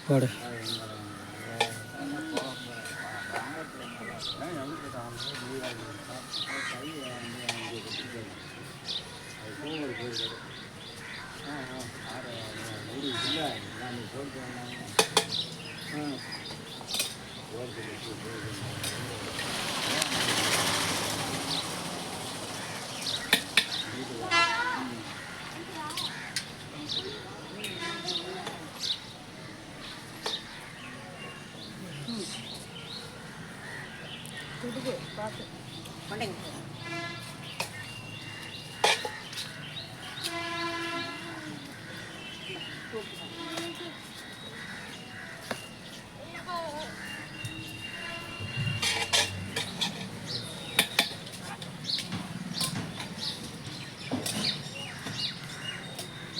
போடு.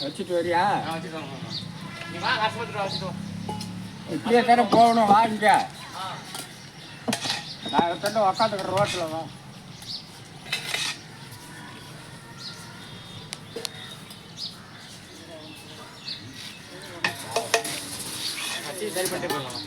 வச்சுட்டு வரியா? இப்படியே தானே போகணும். வாங்க நான் தண்டு உக்காந்துக்கிற ரோட்டில் வா. சரி பண்ணிட்டு போகலாம்.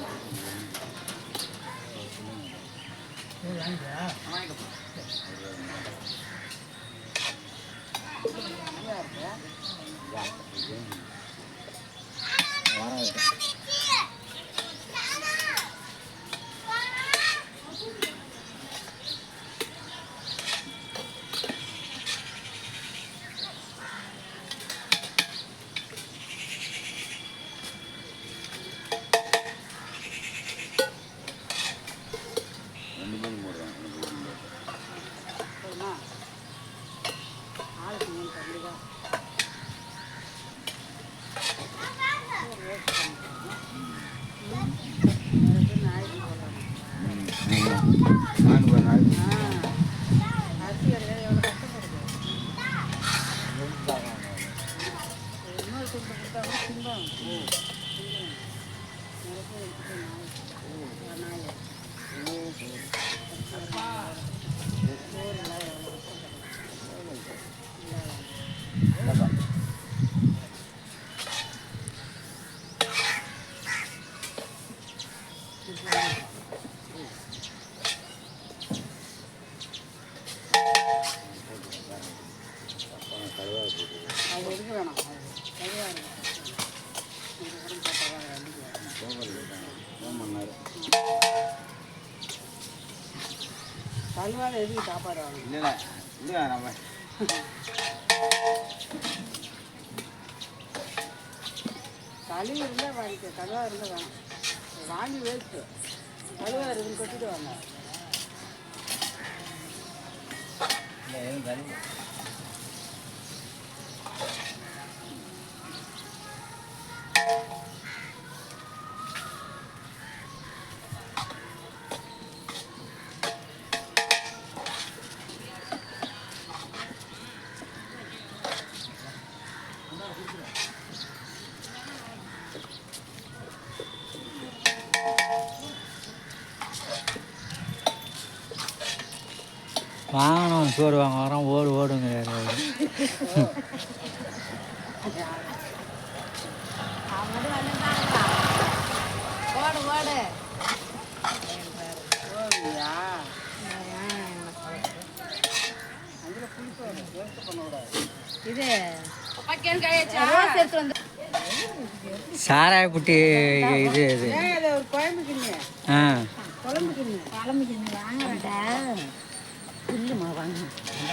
கல்வால எதுக்கு சாப்பாடு வாங்க? இல்லை இல்லை நம்ம கழுவி இருந்தால் வாங்கிக்க. கழுவா இருந்தால் வேணும். வாங்கி வேஸ்ட்டு. கழுவா இருக்குன்னு கொட்டிட்டு வாங்க. இல்லை எதுவும் கழுவி வாங்கணும். சோறு வாங்க வரோம். ஓடுங்க. சாராய குட்டி இது இல்லைம்மா வாங்க.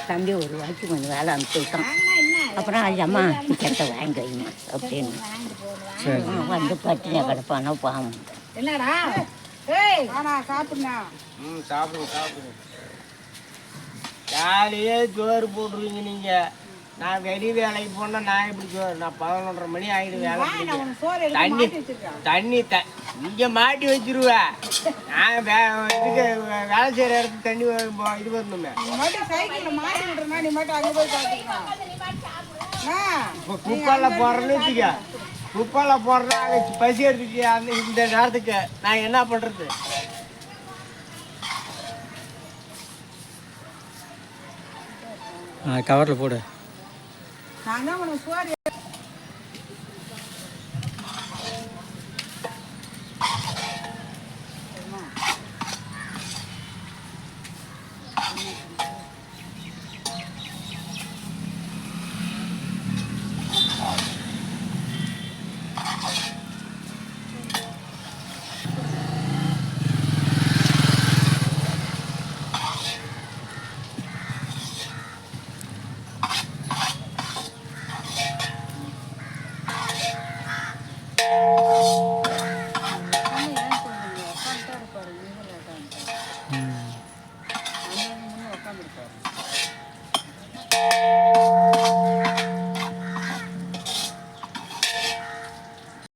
தம்பி ஒரு வாய்க்கு கொஞ்சம் வேலை அனுப்பிவிட்டான். அப்புறம் அம்மா சட்டை வாங்கி வைங்க அப்படின்னு வந்து பட்டினியா கிடப்பானோ பாவம். என்னடா சாப்பிடுங்க. சாப்பிடுங்க. காலையே சோறு போட்டுருவீங்க நீங்கள். நான் வெளி வேலைக்கு போனால் நான் எப்படி சோறு? நான் 11:30 மணி ஆகிடும் வேலை. தண்ணி இங்கே மாட்டி வச்சிருவேன். நான் இதுக்கு வேலை செய்கிற இடத்துக்கு தண்ணி இது வரணுமே. இப்போ குப்பெல்லாம் போடுறேன்னு வச்சுக்க. குப்பெல்லாம் போடுறா பசி எடுத்துச்சு. இந்த நேரத்துக்கு நான் என்ன பண்ணுறது? கவரில் போடு. நான் தான் உனக்கு சோறு